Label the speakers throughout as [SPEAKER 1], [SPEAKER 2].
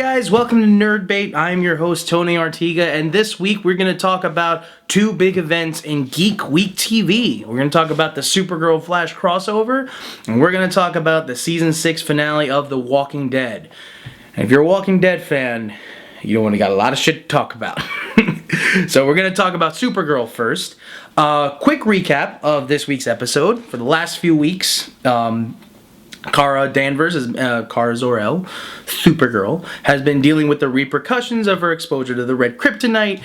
[SPEAKER 1] guys, welcome to Nerdbait. I'm your host Tony Artiga, and this week we're going to talk about two big events in Geek Week TV. We're going to talk about the Supergirl Flash crossover, and we're going to talk about the Season 6 finale of The Walking Dead. And if you're a Walking Dead fan, you only got a lot of shit to talk about. So we're going to talk about Supergirl first. Quick recap of this week's episode. For the last few weeks, Kara Danvers, Kara Zor-El, Supergirl, has been dealing with the repercussions of her exposure to the red kryptonite.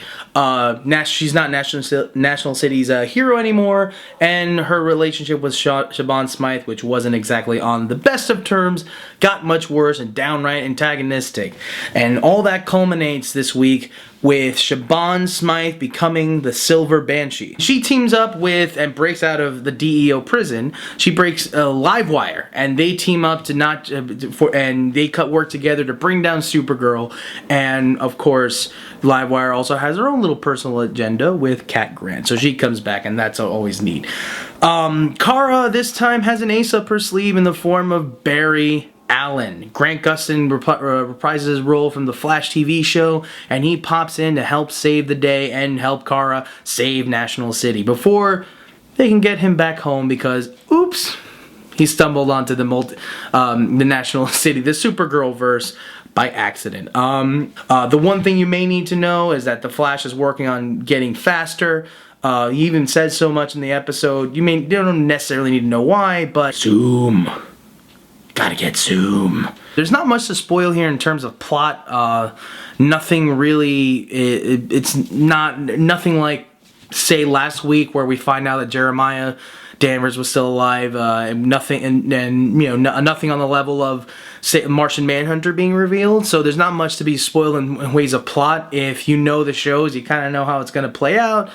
[SPEAKER 1] She's not National City's hero anymore, and her relationship with Shaban Smythe, which wasn't exactly on the best of terms, got much worse and downright antagonistic. And all that culminates this week with Shaban Smythe becoming the Silver Banshee. She teams up with and breaks out of the DEO prison. She breaks Livewire, and they team up to they work together to bring down Supergirl. And of course, Livewire also has her own little personal agenda with Cat Grant, so she comes back, and that's always neat. Kara this time has an ace up her sleeve in the form of Barry Allen. Grant Gustin reprises his role from the Flash TV show, and he pops in to help save the day and help Kara save National City before they can get him back home because, oops, he stumbled onto the National City, the Supergirl verse, by accident. The one thing you may need to know is that the Flash is working on getting faster. He even says so much in the episode. You don't necessarily need to know why, but Zoom. Gotta get Zoom. There's not much to spoil here in terms of plot. Nothing really. It's nothing like, say, last week where we find out that Jeremiah Danvers was still alive. Nothing nothing on the level of, say, Martian Manhunter being revealed. So there's not much to be spoiled in ways of plot. If you know the shows, you kind of know how it's gonna play out,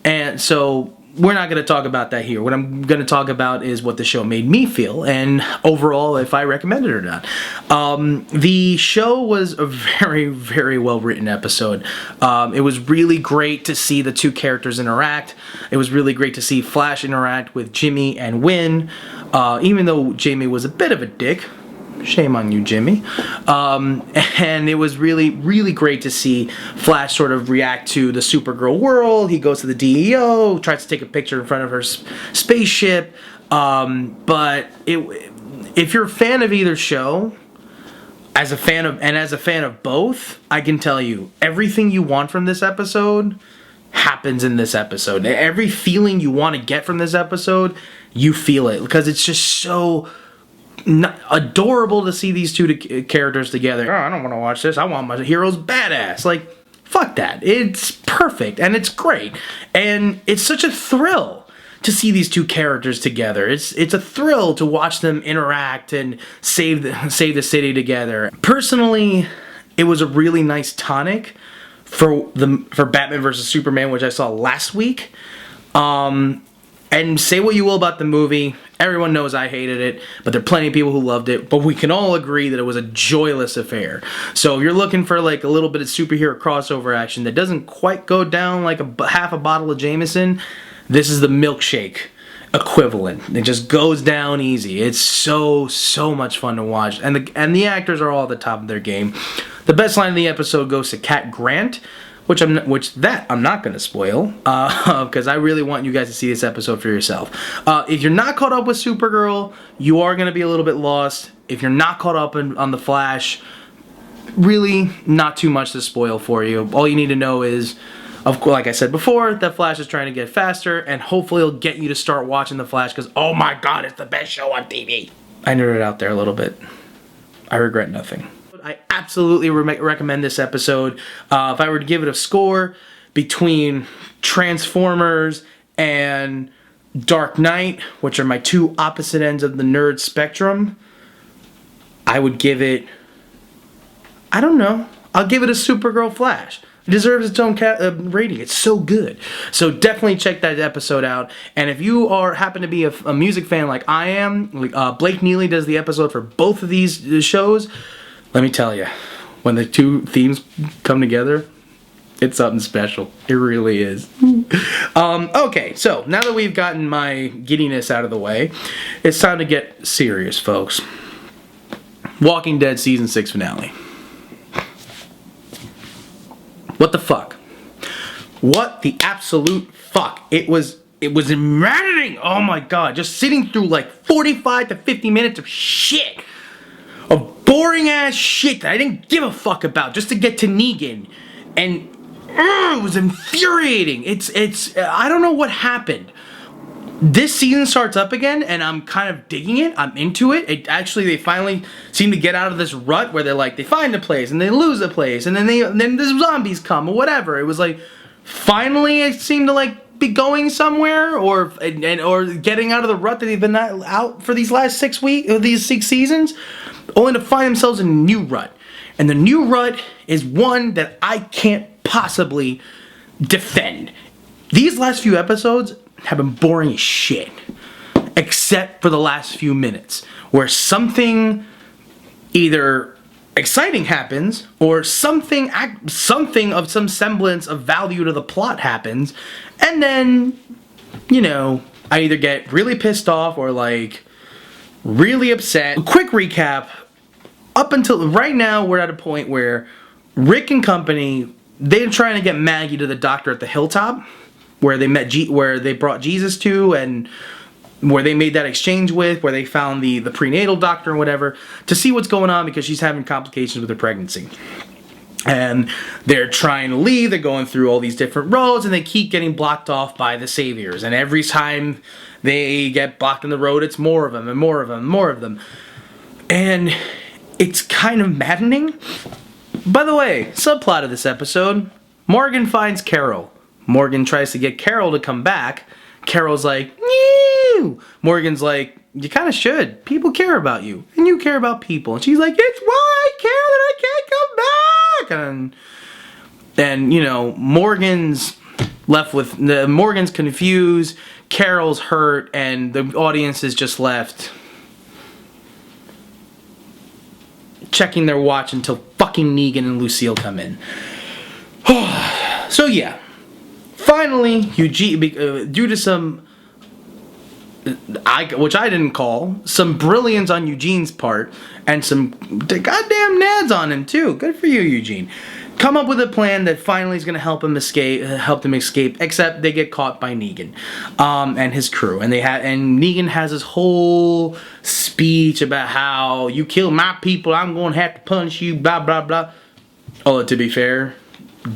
[SPEAKER 1] and so we're not going to talk about that here. What I'm going to talk about is what the show made me feel, and overall, if I recommend it or not. The show was a very, very well written episode. It was really great to see the two characters interact. It was really great to see Flash interact with Jimmy and Winn, even though Jamie was a bit of a dick. Shame on you, Jimmy. And it was really, really great to see Flash sort of react to the Supergirl world. He goes to the DEO, tries to take a picture in front of her spaceship. But if you're a fan of either show, as a fan of both, I can tell you, everything you want from this episode happens in this episode. Every feeling you want to get from this episode, you feel it, because it's just so adorable to see these two characters together. Oh, I don't want to watch this. I want my heroes badass. Like, fuck that. It's perfect, and it's great. And it's such a thrill to see these two characters together. It's a thrill to watch them interact and save the city together. Personally, it was a really nice tonic for Batman vs. Superman, which I saw last week. And say what you will about the movie, everyone knows I hated it, but there are plenty of people who loved it, but we can all agree that it was a joyless affair. So if you're looking for like a little bit of superhero crossover action that doesn't quite go down like half a bottle of Jameson, this is the milkshake equivalent. It just goes down easy. It's so much fun to watch, and the actors are all at the top of their game. The best line of the episode goes to Cat Grant, which I'm not going to spoil, because I really want you guys to see this episode for yourself. If you're not caught up with Supergirl, you are going to be a little bit lost. If you're not caught up on The Flash, really not too much to spoil for you. All you need to know is, of course, like I said before, that Flash is trying to get faster, and hopefully it'll get you to start watching The Flash, because, oh my god, it's the best show on TV. I nerded out there a little bit. I regret nothing. I absolutely recommend this episode. If I were to give it a score between Transformers and Dark Knight, which are my two opposite ends of the nerd spectrum, I would give it, I don't know, I'll give it a Supergirl Flash. It deserves its own rating. It's so good. So definitely check that episode out. And if you happen to be a music fan like I am, Blake Neely does the episode for both of these shows. Let me tell you, when the two themes come together, it's something special. It really is. Okay, so now that we've gotten my giddiness out of the way, it's time to get serious, folks. Walking Dead Season 6 finale. What the fuck? What the absolute fuck? It was maddening. Oh my god. Just sitting through like 45 to 50 minutes of shit. Of boring ass shit that I didn't give a fuck about just to get to Negan. And it was infuriating. I don't know what happened. This season starts up again, and I'm kind of digging it. I'm into it. They finally seem to get out of this rut where they're like, they find a place and they lose a place, and then the zombies come or whatever. It was like, finally, it seemed to like be going somewhere or getting out of the rut that they've been out for these last 6 weeks or these 6 seasons, only to find themselves in a new rut. And the new rut is one that I can't possibly defend. These last few episodes have been boring as shit, except for the last few minutes where something either exciting happens or something of some semblance of value to the plot happens, and then, you know, I either get really pissed off or like really upset. A quick recap: up until right now, we're at a point where Rick and company, they're trying to get Maggie to the doctor at the hilltop where they met where they brought Jesus to, and where they made that exchange with, where they found the prenatal doctor and whatever, to see what's going on because she's having complications with her pregnancy. And they're trying to leave, they're going through all these different roads, and they keep getting blocked off by the saviors. And every time they get blocked in the road, it's more of them and more of them and more of them. And it's kind of maddening. By the way, subplot of this episode, Morgan finds Carol. Morgan tries to get Carol to come back. Carol's like, "No." Morgan's like, "You kind of should. People care about you. And you care about people." And she's like, "It's why I care that I can't come back." And you know, Morgan's confused, Carol's hurt, and the audience is just left checking their watch until fucking Negan and Lucille come in. So yeah. Finally, Eugene, due to some, which I didn't call, some brilliance on Eugene's part, and some goddamn nads on him too. Good for you, Eugene. Come up with a plan that finally is going to help them escape. Except they get caught by Negan, and his crew, and Negan has this whole speech about how you kill my people, I'm going to have to punish you, blah blah blah. Oh, to be fair,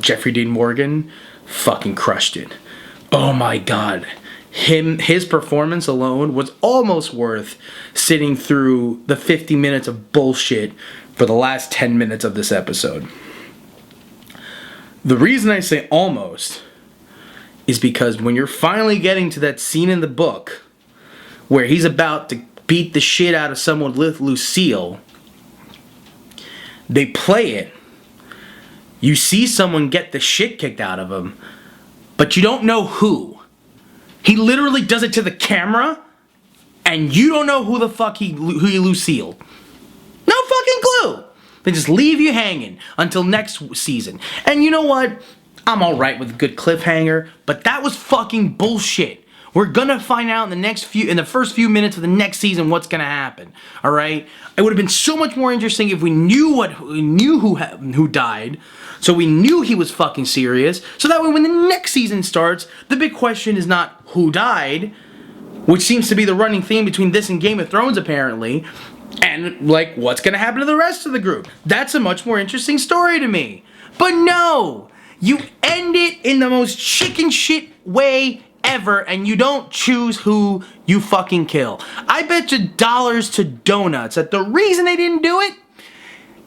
[SPEAKER 1] Jeffrey Dean Morgan fucking crushed it. Oh my god. His performance alone was almost worth sitting through the 50 minutes of bullshit for the last 10 minutes of this episode. The reason I say almost is because when you're finally getting to that scene in the book where he's about to beat the shit out of someone with Lucille, they play it. You see someone get the shit kicked out of him, but you don't know who. He literally does it to the camera, and you don't know who the fuck he Lucille. No fucking clue. They just leave you hanging until next season. And you know what? I'm alright with a good cliffhanger, but that was fucking bullshit. We're gonna find out in the first few minutes of the next season what's gonna happen. All right? It would have been so much more interesting if we knew who died, so we knew he was fucking serious. So that way, when the next season starts, the big question is not who died, which seems to be the running theme between this and Game of Thrones apparently, and like what's gonna happen to the rest of the group. That's a much more interesting story to me. But no, you end it in the most chicken shit way ever, and you don't choose who you fucking kill. I bet you dollars to donuts that the reason they didn't do it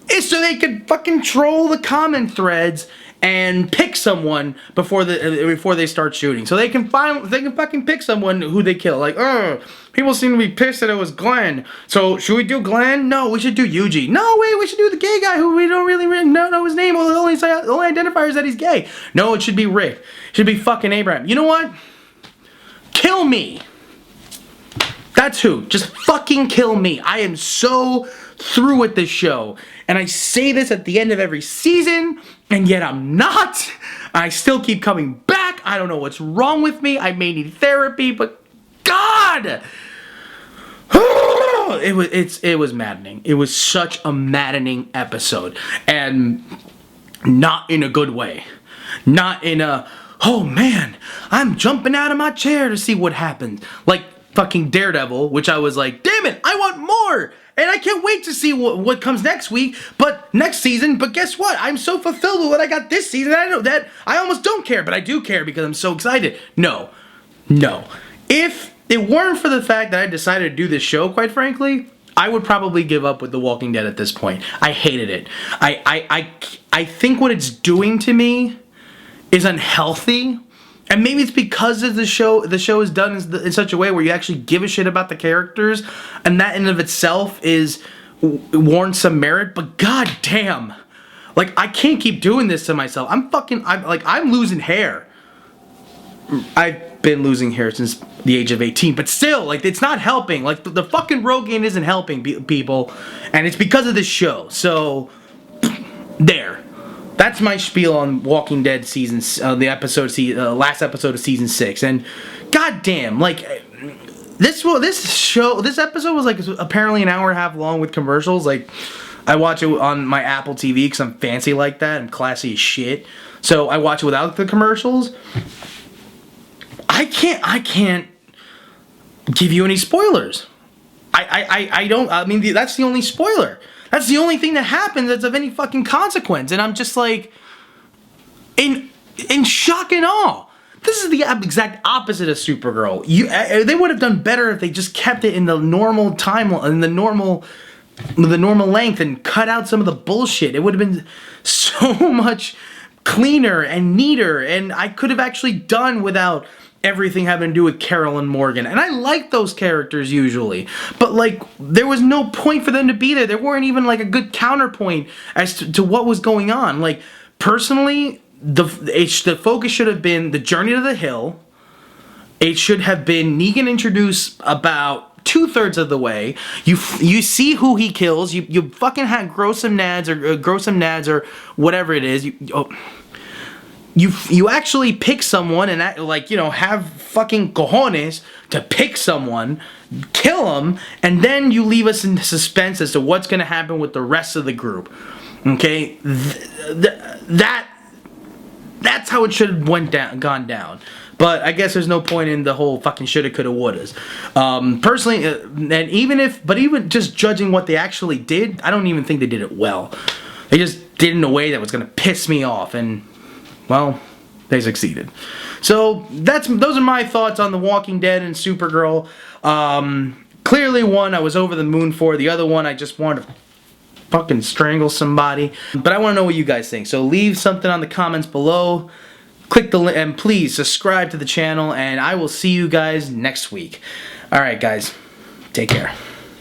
[SPEAKER 1] is so they could fucking troll the comment threads and pick someone before they start shooting. So they can fucking pick someone who they kill. Like, people seem to be pissed that it was Glenn. So should we do Glenn? No, we should do Eugene. No, wait, we should do the gay guy who we don't really know his name. Well, the only identifier is that he's gay. No, it should be Rick. It should be fucking Abraham. You know what? Kill me. That's who. Just fucking kill me. I am so through with this show. And I say this at the end of every season, and yet I'm not. I still keep coming back. I don't know what's wrong with me. I may need therapy, but God! It was maddening. It was such a maddening episode. And not in a good way. Not in a, oh man, I'm jumping out of my chair to see what happens. Like fucking Daredevil, which I was like, damn it, I want more! And I can't wait to see what comes next week, but next season, but guess what? I'm so fulfilled with what I got this season, I know that I almost don't care, but I do care because I'm so excited. No. If it weren't for the fact that I decided to do this show, quite frankly, I would probably give up with The Walking Dead at this point. I hated it. I think what it's doing to me is unhealthy. And maybe it's because of the show is done in such a way where you actually give a shit about the characters, and that in of itself warrants some merit, but god damn. Like, I can't keep doing this to myself. I'm losing hair. I've been losing hair since the age of 18, but still, like, it's not helping. Like, the fucking Rogaine isn't helping people, and it's because of this show. So, there. That's my spiel on Walking Dead season, last episode of season 6, and goddamn, like this episode was like apparently an hour and a half long with commercials. Like, I watch it on my Apple TV because I'm fancy like that. I'm classy as shit, so I watch it without the commercials. I can't give you any spoilers. I don't. I mean, that's the only spoiler. That's the only thing that happens that's of any fucking consequence. And I'm just like, in shock and awe. This is the exact opposite of Supergirl. They would have done better if they just kept it in the normal timeline, in the normal length, and cut out some of the bullshit. It would have been so much cleaner and neater, and I could have actually done without everything having to do with Carol and Morgan. And I like those characters usually, but like, there was no point for them to be there. There weren't even like a good counterpoint as to what was going on. Like, personally, the focus should have been the journey to the hill. It should have been Negan introduced about 2/3 of the way. You see who he kills. You fucking grow some nads or whatever it is. You actually pick someone and have fucking cojones to pick someone, kill them, and then you leave us in suspense as to what's going to happen with the rest of the group. Okay? That's how it should have gone down. But I guess there's no point in the whole fucking shoulda, coulda, wouldas. Personally, and even just judging what they actually did, I don't even think they did it well. They just did it in a way that was going to piss me off, and well, they succeeded. So those are my thoughts on The Walking Dead and Supergirl. Clearly one I was over the moon for. The other one I just wanted to fucking strangle somebody. But I want to know what you guys think. So leave something on the comments below. Click the link and please subscribe to the channel. And I will see you guys next week. Alright guys, take care.